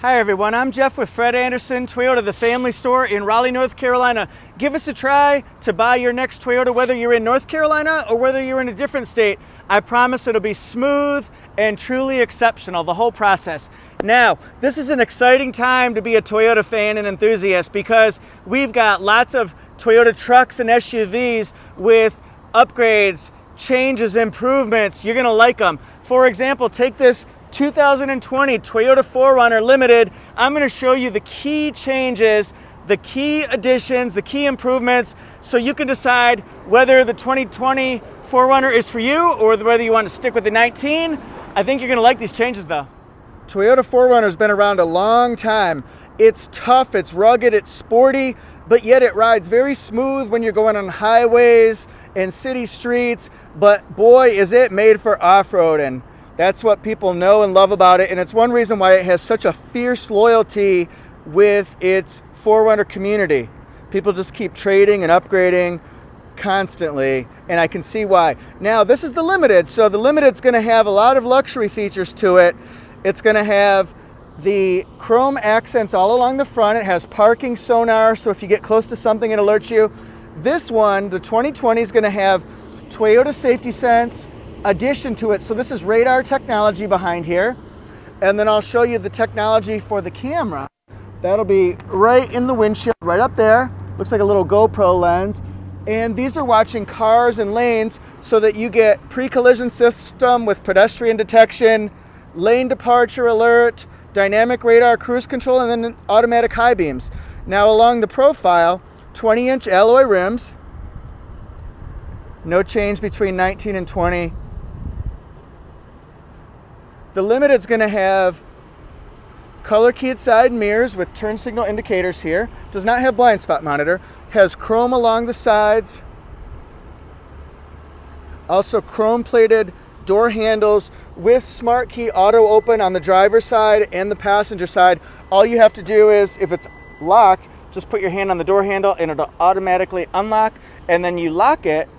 Hi everyone, I'm Jeff with Fred Anderson, Toyota the Family Store in Raleigh, North Carolina. Give us a try to buy your next Toyota, whether you're in North Carolina or whether you're in a different state. I promise it'll be smooth and truly exceptional, the whole process. Now, this is an exciting time to be a Toyota fan and enthusiast because we've got lots of Toyota trucks and SUVs with upgrades, changes, improvements. You're gonna like them. For example, take this 2020 Toyota 4Runner Limited. I'm going to show you the key changes, the key additions, the key improvements, so you can decide whether the 2020 4Runner is for you or whether you want to stick with the 19. I think you're going to like these changes though. Toyota 4Runner has been around a long time. It's tough, it's rugged, it's sporty, but yet it rides very smooth when you're going on highways and city streets. But boy, is it made for off-roading. That's what people know and love about it, and it's one reason why it has such a fierce loyalty with its 4Runner community. People just keep trading and upgrading constantly, and I can see why. Now, this is the Limited, so the Limited's going to have a lot of luxury features to it. It's going to have the chrome accents all along the front. It has parking sonar, so if you get close to something, it alerts you. This one, the 2020, is going to have Toyota Safety Sense addition to it. So this is radar technology behind here, and then I'll show you the technology for the camera. That'll be right in the windshield, right up there. Looks like a little GoPro lens. And these are watching cars and lanes so that you get pre-collision system with pedestrian detection, lane departure alert, dynamic radar cruise control, and then automatic high beams. Now along the profile, 20-inch alloy rims. No change between 19 and 20. The Limited's going to have color keyed side mirrors with turn signal indicators here. Does not have blind spot monitor. Has chrome along the sides. Also chrome plated door handles with smart key auto open on the driver's side and the passenger side. All you have to do is, if it's locked, just put your hand on the door handle and it'll automatically unlock, and then you lock it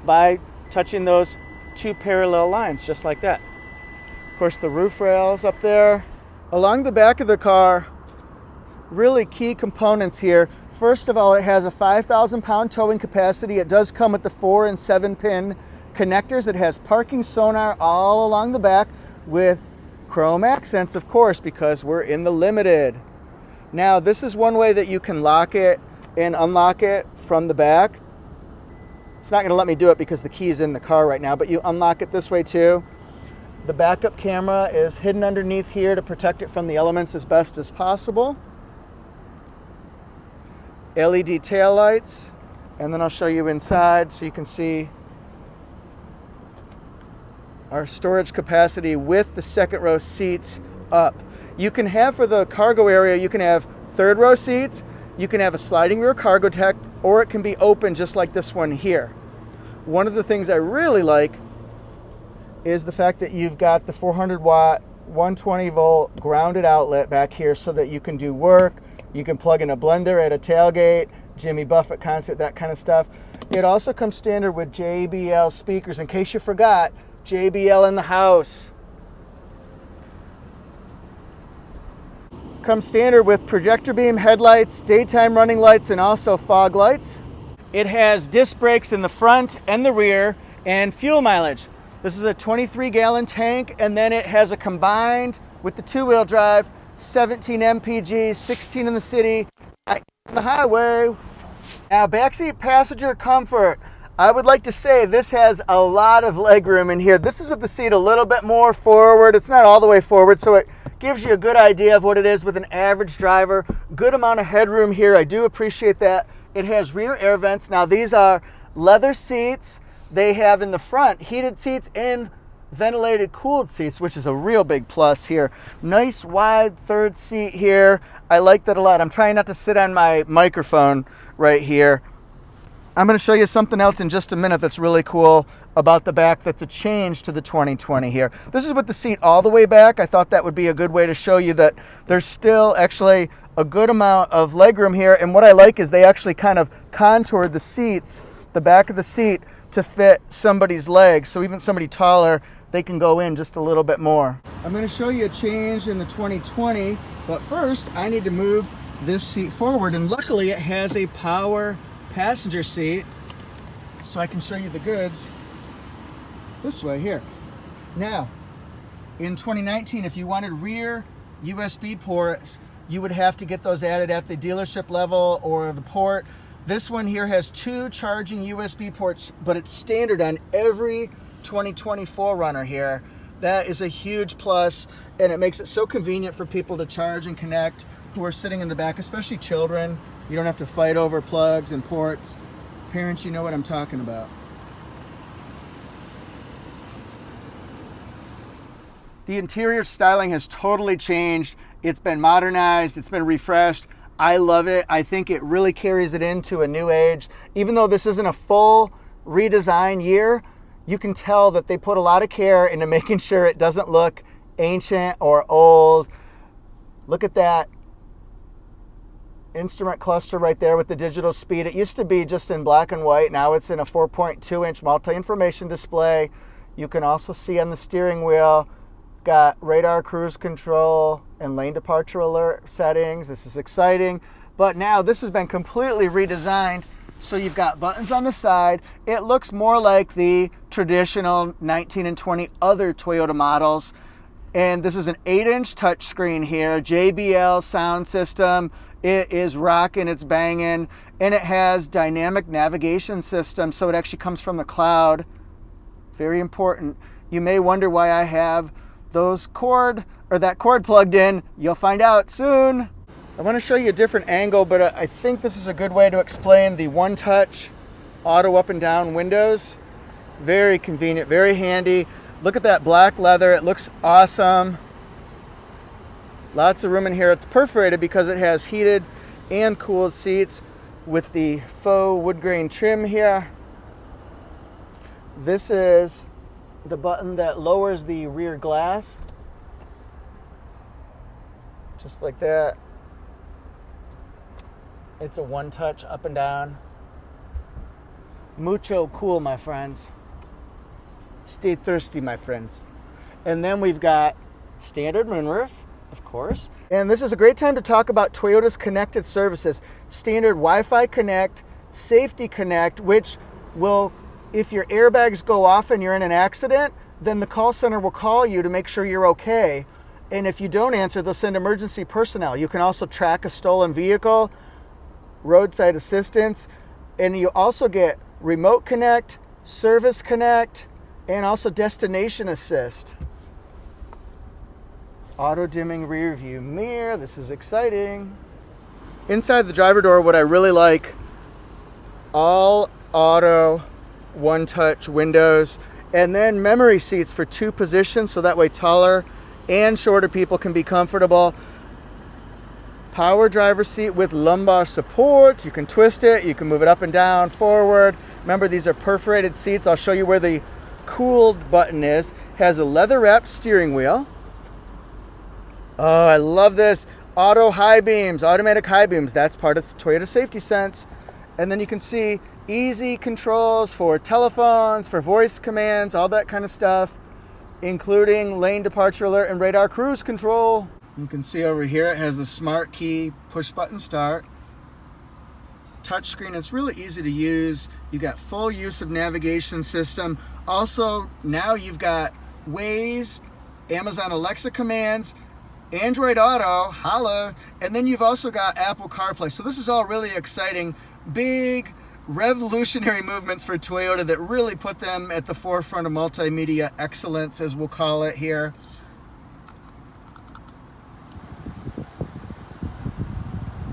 by touching those two parallel lines, just like that. Of course, the roof rails up there. Along the back of the car, really key components here. First of all, it has a 5,000-pound towing capacity. It does come with the 4 and 7-pin connectors. It has parking sonar all along the back with chrome accents, of course, because we're in the Limited. Now, this is one way that you can lock it and unlock it from the back. It's not going to let me do it because the key is in the car right now, but you unlock it this way too. The backup camera is hidden underneath here to protect it from the elements as best as possible. LED taillights, and then I'll show you inside so you can see our storage capacity with the second row seats up. You can have, for the cargo area, you can have third row seats, you can have a sliding rear cargo deck, or it can be open just like this one here. One of the things I really like is the fact that you've got the 400 watt 120 volt grounded outlet back here so that you can do work. You can plug in a blender at a tailgate, Jimmy Buffett concert, that kind of stuff. It also comes standard with JBL speakers. In case you forgot, JBL in the house. Comes standard with projector beam headlights, daytime running lights, and also fog lights. It has disc brakes in the front and the rear, and fuel mileage. This is a 23-gallon tank, and then it has a combined, with the two-wheel drive, 17 mpg, 16 in the city, on the highway. Now, backseat passenger comfort. I would like to say this has a lot of legroom in here. This is with the seat a little bit more forward. It's not all the way forward, so it gives you a good idea of what it is with an average driver. Good amount of headroom here. I do appreciate that. It has rear air vents. Now, these are leather seats. They have in the front heated seats and ventilated cooled seats, which is a real big plus here. Nice wide third seat here. I like that a lot. I'm trying not to sit on my microphone right here. I'm going to show you something else in just a minute that's really cool about the back that's a change to the 2020 here. This is with the seat all the way back. I thought that would be a good way to show you that there's still actually a good amount of legroom here. And what I like is they actually kind of contoured the seats, the back of the seat, to fit somebody's legs. So even somebody taller they can go in just a little bit more. I'm going to show you a change in the 2020, but first I need to move this seat forward, and luckily it has a power passenger seat, so I can show you the goods this way here. Now, in 2019, if you wanted rear USB ports, you would have to get those added at the dealership level or the port. This one here has 2 charging USB ports, but it's standard on every 2020 4Runner here. That is a huge plus, and it makes it so convenient for people to charge and connect who are sitting in the back, especially children. You don't have to fight over plugs and ports. Parents, you know what I'm talking about. The interior styling has totally changed. It's been modernized, it's been refreshed. I love it. I think it really carries it into a new age. Even though this isn't a full redesign year, you can tell that they put a lot of care into making sure it doesn't look ancient or old. Look at that instrument cluster right there with the digital speed. It used to be just in black and white. Now it's in a 4.2-inch multi-information display. You can also see on the steering wheel, got radar cruise control and lane departure alert settings. This is exciting. But now this has been completely redesigned. So you've got buttons on the side. It looks more like the traditional 19 and 20 other Toyota models. And this is an 8-inch touchscreen here, JBL sound system. It is rocking, it's banging, and it has dynamic navigation system, so it actually comes from the cloud. Very important. You may wonder why I have that cord plugged in. You'll find out soon. I want to show you a different angle, but I think this is a good way to explain the one-touch auto up and down windows. Very convenient, very handy. Look at that black leather, it looks awesome. Lots of room in here. It's perforated because it has heated and cooled seats with the faux wood grain trim here. This is the button that lowers the rear glass. Just like that. It's a one-touch up and down. Mucho cool, my friends. Stay thirsty, my friends. And then we've got standard moonroof, of course. And this is a great time to talk about Toyota's connected services. Standard Wi-Fi Connect, Safety Connect, which will, if your airbags go off and you're in an accident, then the call center will call you to make sure you're okay. And if you don't answer, they'll send emergency personnel. You can also track a stolen vehicle, roadside assistance, and you also get Remote Connect, Service Connect, and also Destination Assist. Auto dimming rear view mirror. This is exciting. Inside the driver door, what I really like, all auto one-touch windows, and then memory seats for 2 positions, so that way taller and shorter people can be comfortable. Power driver seat with lumbar support. You can twist it, you can move it up and down, forward. Remember, these are perforated seats. I'll show you where the cooled button is. Has a leather wrapped steering wheel. Oh, I love this. Auto high beams, automatic high beams. That's part of Toyota Safety Sense. And then you can see easy controls for telephones, for voice commands, all that kind of stuff, including lane departure alert and radar cruise control. You can see over here it has the smart key push button start. Touchscreen, it's really easy to use. You got full use of navigation system. Also, now you've got Waze, Amazon Alexa commands, Android Auto, holla, and then you've also got Apple CarPlay. So this is all really exciting, big, revolutionary movements for Toyota that really put them at the forefront of multimedia excellence, as we'll call it here.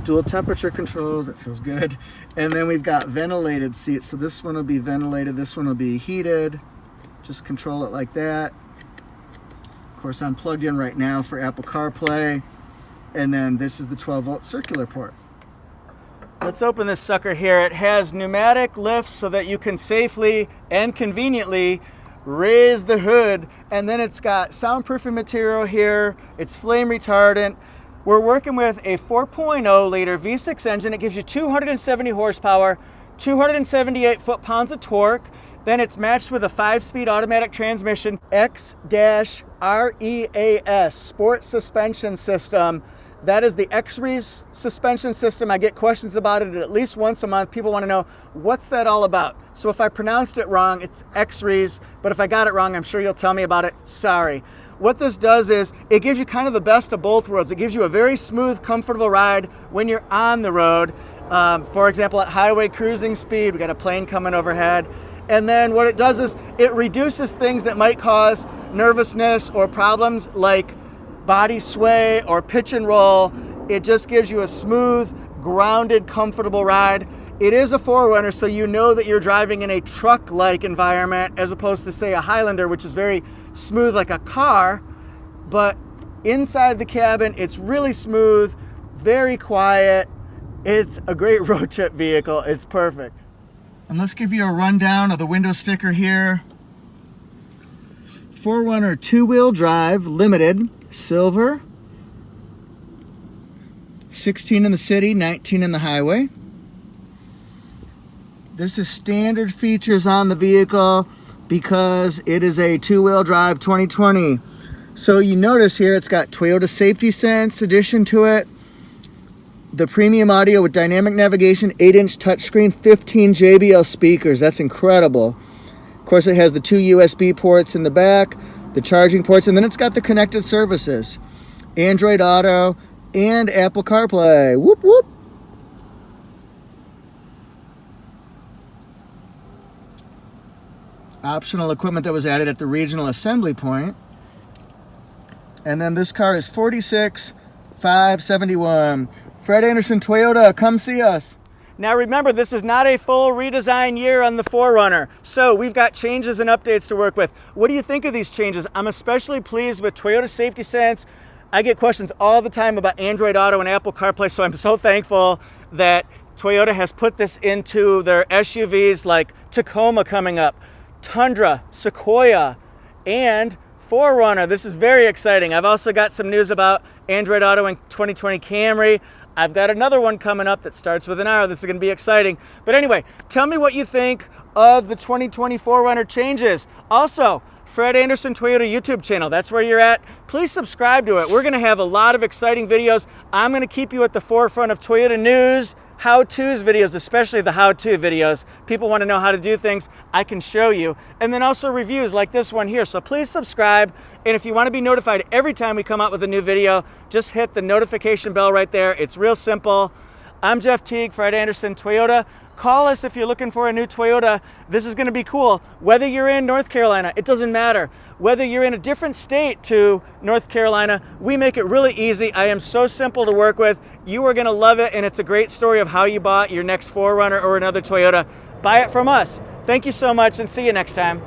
Dual temperature controls, that feels good. And then we've got ventilated seats. So this one will be ventilated, this one will be heated. Just control it like that. Of course, I'm plugged in right now for Apple CarPlay. And then this is the 12-volt circular port. Let's open this sucker here. It has pneumatic lifts so that you can safely and conveniently raise the hood. And then it's got soundproofing material here. It's flame retardant. We're working with a 4.0 liter V6 engine. It gives you 270 horsepower, 278 foot-pounds of torque. Then it's matched with a 5-speed automatic transmission, X-REAS, Sport Suspension System. That is the X-REAS suspension system. I get questions about it at least once a month. People want to know, what's that all about? So if I pronounced it wrong, it's X-REAS, but if I got it wrong, I'm sure you'll tell me about it. Sorry. What this does is, it gives you kind of the best of both worlds. It gives you a very smooth, comfortable ride when you're on the road. For example, at highway cruising speed, we got a plane coming overhead. And then what it does is, it reduces things that might cause nervousness or problems like body sway or pitch and roll. It just gives you a smooth, grounded, comfortable ride. It is a 4Runner, so you know that you're driving in a truck-like environment as opposed to, say, a Highlander, which is very smooth like a car. But inside the cabin, it's really smooth, very quiet. It's a great road trip vehicle. It's perfect. And let's give you a rundown of the window sticker here. 4Runner 2-wheel drive, limited, silver, 16 in the city, 19 in the highway. This is standard features on the vehicle because it is a 2-wheel drive 2020. So you notice here it's got Toyota Safety Sense addition to it, the premium audio with dynamic navigation, 8-inch touchscreen, 15 JBL speakers. That's incredible. Of course, it has the 2 USB ports in the back, the charging ports, and then it's got the connected services, Android Auto and Apple CarPlay. Whoop, whoop. Optional equipment that was added at the regional assembly point. And then this car is $46,571. Fred Anderson Toyota, come see us. Now remember, this is not a full redesign year on the 4Runner, so we've got changes and updates to work with. What do you think of these changes? I'm especially pleased with Toyota Safety Sense. I get questions all the time about Android Auto and Apple CarPlay, so I'm so thankful that Toyota has put this into their SUVs like Tacoma coming up, Tundra, Sequoia, and 4Runner. This is very exciting. I've also got some news about Android Auto and 2020 Camry. I've got another one coming up that starts with an R. This is going to be exciting. But anyway, tell me what you think of the 2020 4Runner changes. Also, Fred Anderson Toyota YouTube channel, that's where you're at. Please subscribe to it. We're going to have a lot of exciting videos. I'm going to keep you at the forefront of Toyota news, how-tos videos, especially the how-to videos. People want to know how to do things, I can show you. And then also reviews like this one here. So please subscribe. And if you want to be notified every time we come out with a new video, just hit the notification bell right there. It's real simple. I'm Jeff Teague, Fred Anderson Toyota. Call us if you're looking for a new Toyota. This is going to be cool. Whether you're in North Carolina, it doesn't matter. Whether you're in a different state to North Carolina, we make it really easy. I am so simple to work with. You are going to love it, and it's a great story of how you bought your next 4Runner or another Toyota. Buy it from us. Thank you so much, and see you next time.